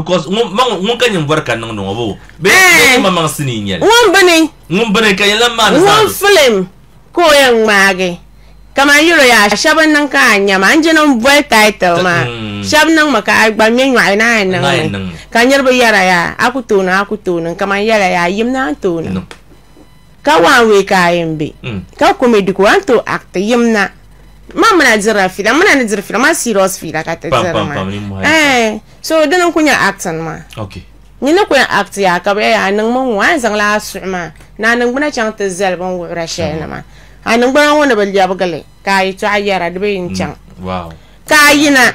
because mun kan yin barka nan no bo be mamang sini nyel ngum bane kan la man ngum film ko yang mage kama yuro ya shaban nan ka nyama anjenon boy title ma shab nan maka agba men wa na nan kan yarba yara ya akutuna kama yara ya yimna tuna ka wa we ka yimbe ka comedy ko anto act yimna mama na zira fila mana na zira fila ma serious fila ka ta zira ma so dan kunya action ma okay ni na kunya act ya ka ba ya nan mun wa zan la su ma na nan buna chang ta zalban wa rashe ma anan gban wanda bal ya bagale kai to ayara da bayin can wow kai na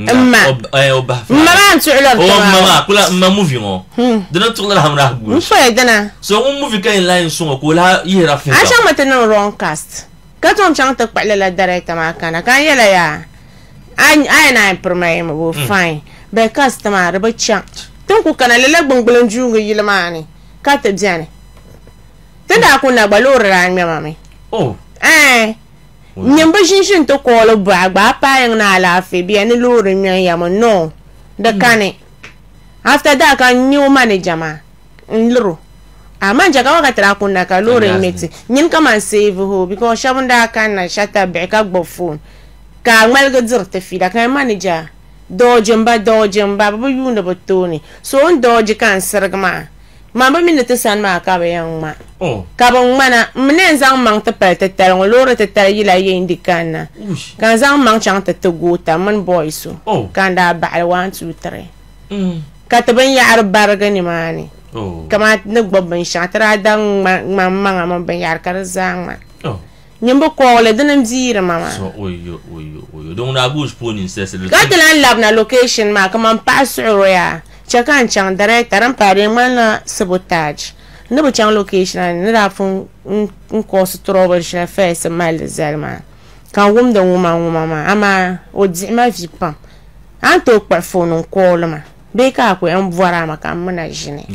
amma mama tu'lar mama kula ma movie ngo dana tu'lar hamra gu fa dana so movie kan line so ko la yira fi asha mata nan wrong cast ka tom chang ta kwala la director ma kana kan yala ya ai na premier ma bo fine be customer ba chat tun ku kana la gbongbon jungu yilmani ka ta jane tunda kuna balora ran mi mami nyamba shinshin to kolo ba pa yang na la fe bi ani lori mi ya mo no da kane after that kan new manager ma nluru amanja ka waka tra kuna ka lori meti nyin kama save ho because shabunda kan na shata be ka gbo phone ka mal ga zurta fi da kan manager dojin ba bu yuna botoni so on doji kan sargma mama min ta san ma ka bayan ma ka ban mana mnen zan man ta pata tar lore ta tar yila yin dikana kan zan man chang ta gota man boy so kan da ba 1 2 3 ka ta ban ya arbar gani mani kama na gbabban shatara dan mamman man ban yar kar zan ma nyimbo ko le danam zira mama so oyo don na gus ponin sese ka ta lan lab na location ma kama pasuro ya chakan chang director an pare mana sabotage ne bu chang location ne da fun ko su trouble shi face mal zalma kan wum da wuma ma ama o di ma vi pam an to kwa phone ko ma be ka ko en voira ma kan mana jine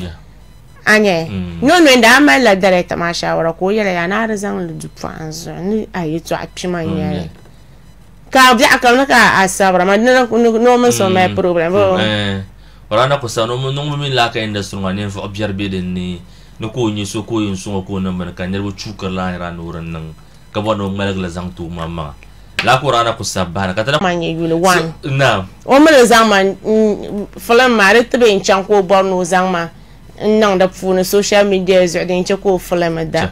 anye no nda mal la director ma shawara ko yala ya na razan lu du fanzo ni ayi to apima nya ka bi aka na ka asabra ma no man so my problem Orana ko sa no mi la ka industry ngane fo observe den ni no ko ni so ko yin so ko na man kan yerbo chukar la ran uran nan ka bono malag la zang tu mama la ko rana ko sa bana ka tara manye yule wan na o mele zaman falan mare tebe in chan ko borno zangma nan da funa social media zo den che ko falan da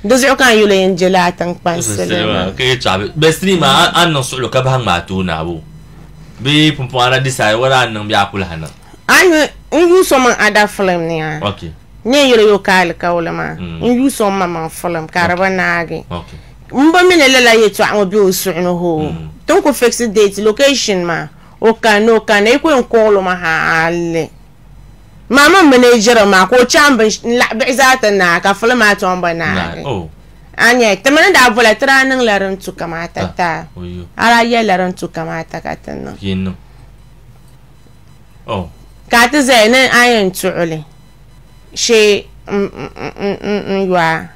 dozo kan yule en jelatan pansele ke chabe bestri ma an no so lo ka bang ma tu na bu be pumpana disai wala nan biya kula hana ai in so man ada film ne okay ne yoro yo kal kawla ma in so man film karaba naage okay mba mine lela yetu an obi osuno ho ton ko fix date location ma o kan e ko en ko ma halle mama manager ma ko chamba la bizata na ka film aton ba na anya tamana da vola tranan laran tu kamata ta ara ya laran tu kamata ka tan yin ka ta zaina ayan tuule she ywa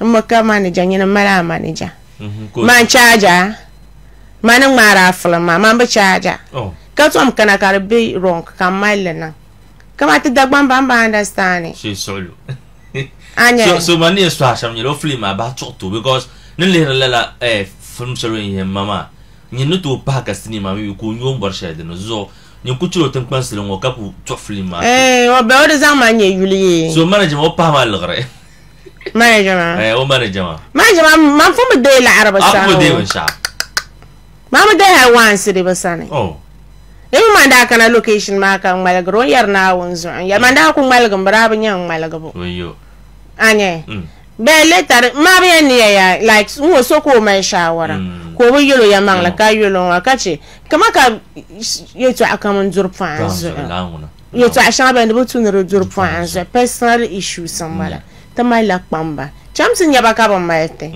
amma ka manager yin mala manager man charger manan mara fulma man ba charger ka to am kana karbe wrong kamal nan kamata da ban understand she solo anya so mani so asham ni lo film about to because ne le la film solo yin mama ni no to pa ka cinema mi ko nyom barsha de no zo ni ku tulo tan pansel ngo ka ku to film o be o de zama nye yuli so manager mo pa mal gre manager o manager ma fu me de la araba sa abu de wan sha mama de ha wan sidi basane manda kana location ma kan malagro yar na wonzo ya manda ku malagam baraba nyang malagabo oyo anye be letter ma be ni ya like wo so ko mai shawara ko bo yelo ya mangla ka yelo akache kama ka yeto akaman zurfanzo yeto ashaba ndo tunero zurfanzo personal issue sambala tamala pamba chamsin ya bakaba maete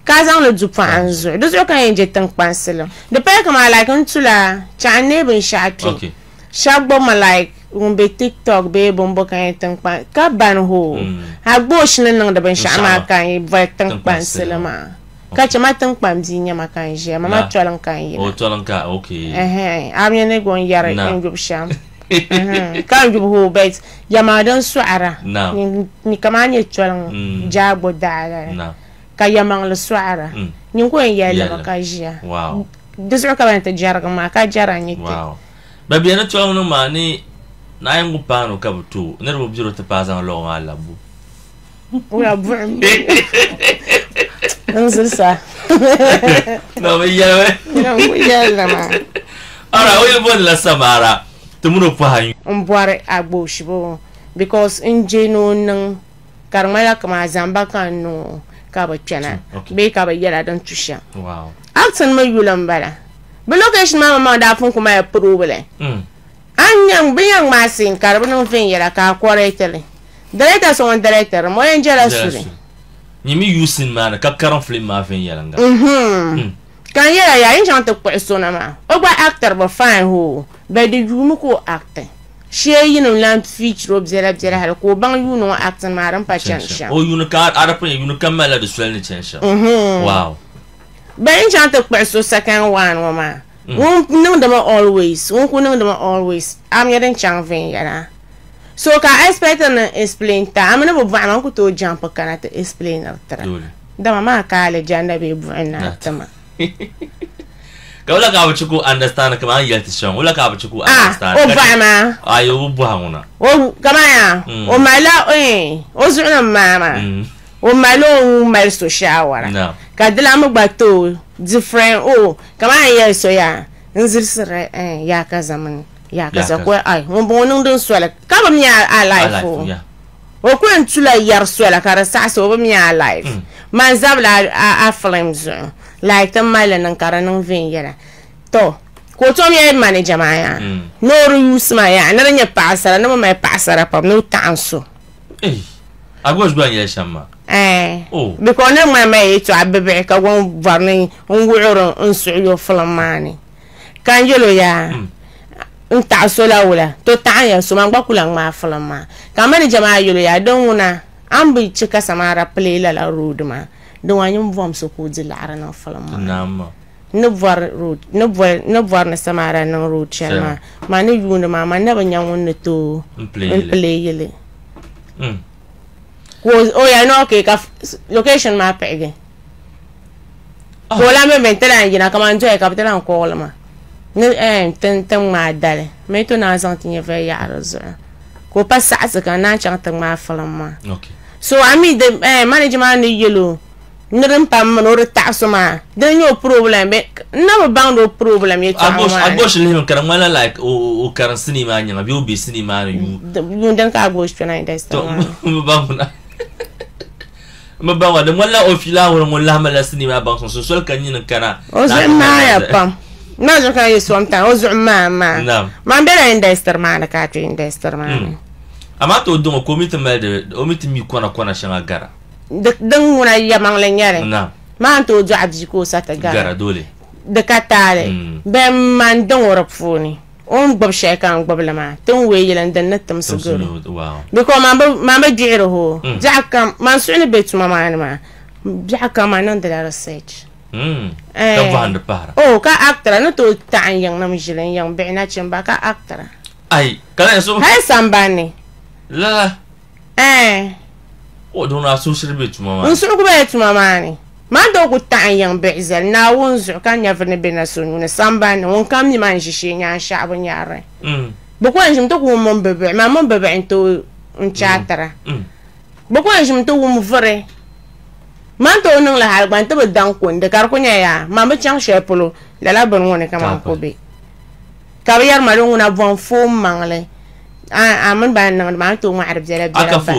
kazan le zurfanzo do zo kan je tan panselo de pe kama like ntula chane bin shapi shagbo ma like be TikTok be bombo kan tan pa ka ban ho ha bo shin nan da ban shama kan ba tan pan selama ka chama tan kpamzi nyama kan je mama tolan kan yi o tolan ka okay amye ne gon yare en jub sham kan jub ho bet yama dan suara ni kamanye tolan jabo dala ka yama le suara ni ko en yale ka je wow deso ka ban ta jarga ma ka jarani wow ba bien tolan no mani na yangu pano ka butu ne ro biro te pazan lo ngala bu Oya bum. Non c'est ça. Non mais y'a non y'a ma. Ara oya bon la samara. Tumuno pahanyu. On boire à gauche bon because in jeno nan karmala kama zamba kan no ka ba tana. Be ka ba yala dan tusha. Wow. Aksan ma yulan bala. Be location mama da fun kuma ya problem. Anyang biyang masin karbon fin yala ka correctly. Director son director mo en jela suri nyimi yusin mana ka karan film ma fen yalanga kan yela ya in chante persona ma o ba actor ba fine ho be de yumu ko actor she yinu lamp feature obzela hal ko bang yuno actor ma ran pa chansha o yuno ka ara pa yuno kamala de swelni chansha wow be in chante persona second one wo ma won no dem always won ko no dem always am yeden chang fen yala. So ka expect na explain ta amana bo ba man ko to jump kana to explain after da mama ka le janda be bu na tama ka wala ka bachuku understand kama yalti shon wala ka bachuku understand o ba ma ayo bu hanguna o kama ya o mala o zuna mama o malo mal so shawara ka dila mu gbato different kama ya so ya nzir sire ya ka zaman ya kaza ko ai mon bonung dun swala ka ba mi a life o ko en tula yar swala ka sa so ba mi a life man zabla a flames like the mile nan karanan vin yara to ko to mi manager ma ya no use ma ya na nya pasara na ma pasara pa no tanso agos gwan ya shama because na ma to abebe ka gon varni on wuro on so yo flamani kan yelo ya nta sola wala to ta ya so man gbakulan ma falama kamar jama'a yolo ya don wuna an bi cika samara play la road ma don wanyum vom so ko di lara na falama nama no var road no var na samara na road chama ma ne yuna ma na banyan wonna to play yele ko o ya no ke ka location ma pege ko la me mentela ngina kama njo e kapitala ko la ma ne ten ma dale me to na zantinye ve ya razo ko pa sa ka na chan ten ma falama okay so ami the management ni yelo nirem pam no reta so ma de no problem be na ba bando problem ye ta ma agos le kan mala like o kan cinema nya bi obi cinema you den ka agos pena industry to ba buna ma ba wa de mala o fila wo mala mala cinema ba so sol kan yin kana o ma ya pam na zo kan yeso amta o zo ma bela industry ma na ka to industry ma ama to don ko mit melde o mit mi kona shanga gara dan wona ya mang le nyare ma to jo abji ko sata gara dole de katale be man don worop foni on gbob shekan gbob lama ton we yelan dan natam suguro wow because ma ba jiro ho jakam man suni betu mama ma jakam man de la research ka vande para ka actor no to tan yang nam jilen yang be na chimba ka actor ai kala so hay sambani la o dona so shirbe tu mama unsu ko be tu mama ni man do ko tan yang be zel na wonzu kan ya vene be na so ni sambani won kam ni man shishi nya sha abun yare bo ko njim to ko mon bebe ma mon bebe into unchatra bo ko njim to mo vre man to nung la hal ban to dan ko de kar ko nya ya ma ba chang shepolo la bon woni kama ko be ka ba yar ma lo na bon fo mangle man ba nang ma to ma arab jara jara ba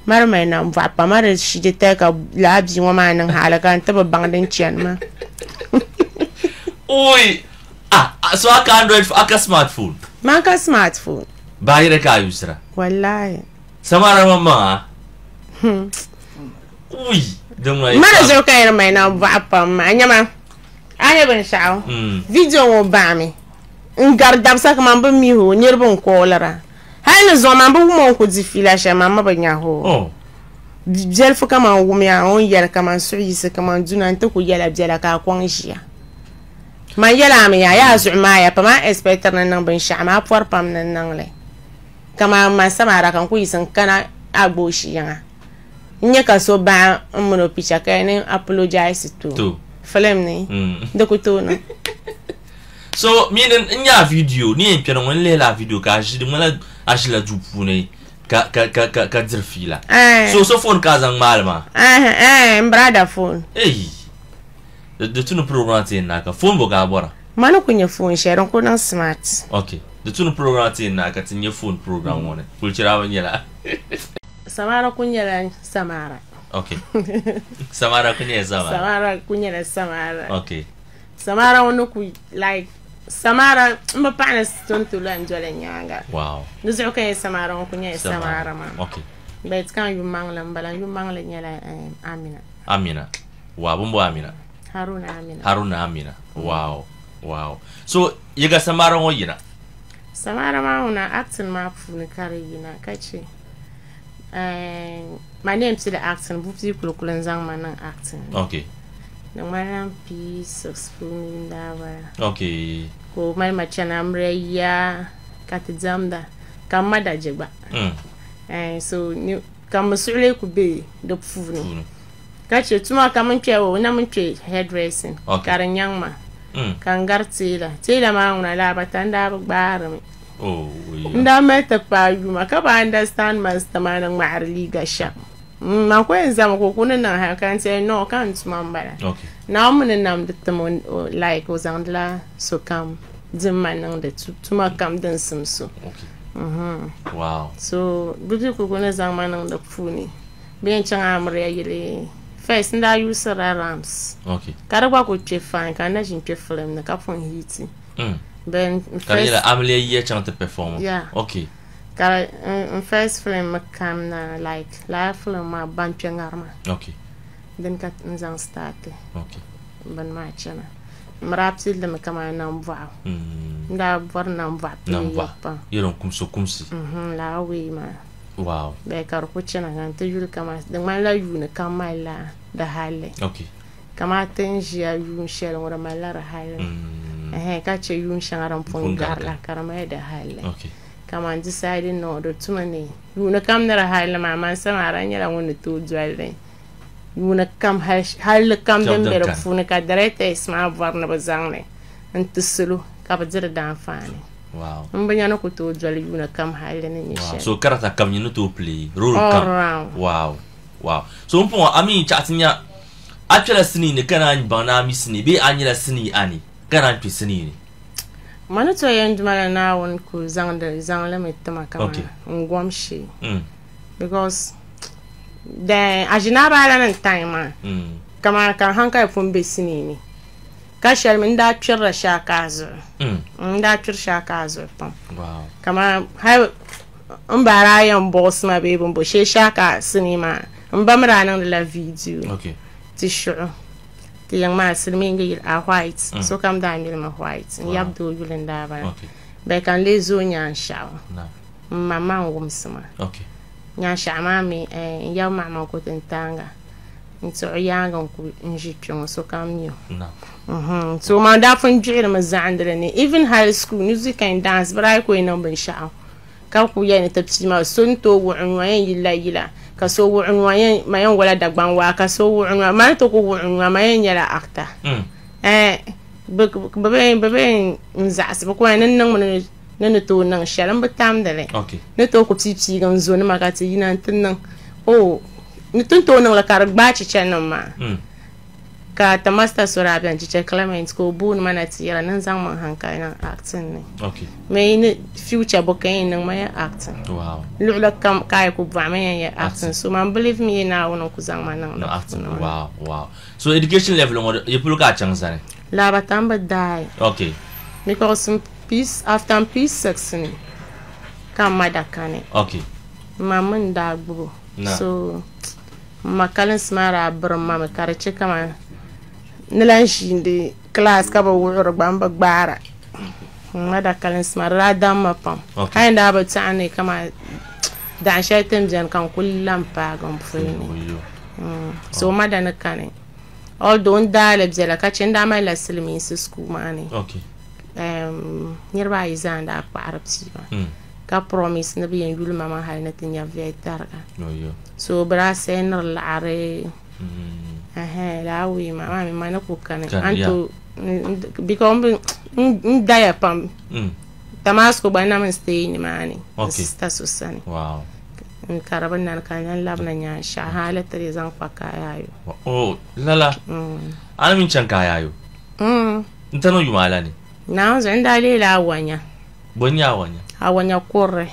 mar mai na va pa mar shi de ta ka la bi wa ma nang hala kan to ba bang den chian ma oi so aka android aka smartphone ma ka smartphone ba ire ka usra wallahi samara mama ui dum la mara zo ka ira mai na va pa ma nyama anya ben sao video wo ba mi ngar dab sak man ba mi ho nyerbon ko lara hay na zo man ba mo ko di fila sha mama ba nya ho biɛl fu kaman wumya on yɛli kaman suɣu yisi kaman duna nti ku yɛla biɛla ka a kɔŋ ʒiya man yɛla mi yaa zuɣu maa ya pama expector ni niŋ binshɛɣu maa pɔri pam ni niŋli kaman man samara kan ku yisi n kana a gboo shiyaŋa n nyɛ ka so baɣa n mini o picha ka ni apologize to film ni di ku tooni so minin in ya video ni en piano wani lela video ka shi mala ashila jupu ne ka dirfila so phone ka zang malma brother phone de tunu program tin naka phone bo ga bora manu kunya phone sharon ko nan smart okay de tunu program tin naka tinye phone program wona kulchira wanyela samara kunya samara okay samara kunya samara okay samara wonu ku like samara mba pana stonto la njola nyanga wow nuzu ka samara wonu kunya samara ma okay bet kan yu mangla mbala yu mangla nyala Amina wa bumbo Amina Haruna Amina wow so yiga samara ngo yina samara ma una acting ma funi kare yina kachi my name is the acting bupsi kulukulan zang manan acting okay nang manan pi successful ndawa okay ko mai machana mreya katizamda kamada jegba so ni kamusule ku be do funu kachi tuma kamunche wo na munche hairdressing karanyang ma kangartila tila ma una la batanda bagbarami nda meta pa yuma ka ba understand master manang maarli gasha ma ko enzama ko kunan na ha kan say no kan tuma mbala okay na mun nam de tamon like ozandla so kam dimmanang de tuma kam den simso okay wow so bibi ko kunan zamanang da funi bien changa amre yele first nda use rams okay karaba ko chefan kana jin cheflem na ka fon hiti ben first amle ye chante perform okay kara first film kam na like la film ma banche ngarma okay den ka nzang start okay ban ma chana mrapsil de kama na mva nda bor na mva pa yeron kumsi la we ma wow be kar ko chana ngan te yul kama de ma la yuna kama la da hale okay kama tenji ya yun shel ngora ma la hale ka che yun shangaram pon garla karama da hale okay kama decide no do tumane yuna kam na hale ma man samara nyala woni to jwalde yuna kam hal kam dem be funa ka darete isma varna bazangne antusulu ka bajira dan fani wow mbanya no ko to jwal yuna kam hale ne nyeshe so karata kam yunu to play role kam wow so mpo ami chatinya actually sini ne kana bana mi sini be anyela sini ani kana pi sini ni manu to yend mala na won ku zangla metama kama ngwamshi because then ajina bala nan time kama kan hanka fun be sini ni ka shal min da tsira shakazo nda tsir shakazo pam wow kama hay mbara yan boss ma be bombo she shaka sini ma mbamra nan la video okay tishu ti yang ma silmi ngi a white so kam da mi ma white yabdo yulenda ba okay be kan le zo nyan shaw na mama ngum sama okay nyan sha ma mi ya mama ko tentanga nto yanga ku njipyo so kam yo na so ma da fun jira ma zandre ni even high school music and dance but I ko ina ban shaw ka ku ya ni tapsi ma sun to wu unwayen yila ka so wu unwayen mayan wala dagban wa ka so wu unwa ma to ko wu unwa mayan yala akta bebe nzas ba ko nan mun nan to nan sharan batam da le okay ne to ko pipi gan zo ne maka ti yina tin nan ni tun to nan la kar ba ci nan ma ka ta master sura ban ci Clement ko bun mana ti yara nan zan man hanka nan acting ne okay me ni future bokayin nan ma ya acting wow lula kam kai ku ba me ya acting so man believe me na wono ku zan man nan acting wow so education level mo you pull ka chang sare la batamba dai okay because peace after peace section kam madakane okay mamun da gbo so makalan smara brama me karche kama nilan shinde class ka ba wuro gbamba gbara mada kalan smara dam mapam kain da ba tsane kama da shaitem jan kan kullam pa gam fini so madana kane although ndale bzela ka chinda mai la silmi sisku mani okay nirba izanda pa arabsi ka promise na biyan yul mama hal na tinya vetarga so bra senor lare lawi mama mi mana ku kane anto because ndaya pam Damasco by naman stay ni mani sista susani wow karaban nan kan labna nya shahala tare zan kwaka yayo oh lala ana min can kaya yo ntano yumala ni na zan dale la wanya bonya wanya awanya korre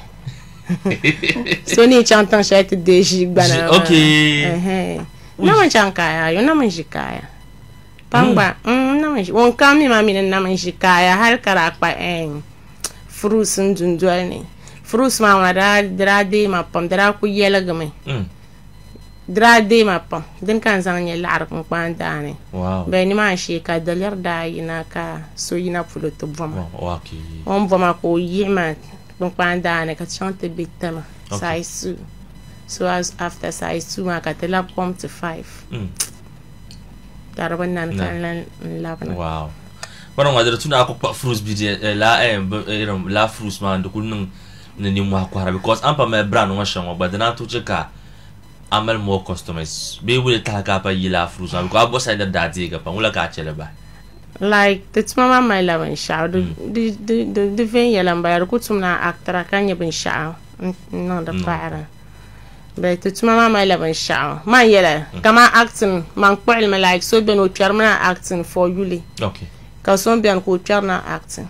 so ni chantan shait deji gbana okay na man can kaya yo na man jikaya pamba na man won kami mami na man jikaya har kara pa fruits ndundwani fruits ma wada drade ma pam dra ku yela game drade ma pam din kan zan ne lar kun kwandane wow be ni ma shi ka dalar da ina ka so ina fulo to vama okay on vama ko yima kun kwandane ka chante bitama size so as after size 2 ma ka tela pom to 5 darban nan kan labana wow Bueno, madre tuna ako pa fruits bidi la fruits man de kunung ni mwa kwara because ampa me brand ngo shango but na to cheka amal more customers be will ta ka pa yila fruits man ko abo sai da dati ga pa wala ka chele ba like that's mama my love and shout the ven yala mbayar ko tumna actor kan yebin sha no da fara but it's mama my love and shout man yala kama acting man ko ilma like so beno charmana acting for yuli okay ka son bian ko charna acting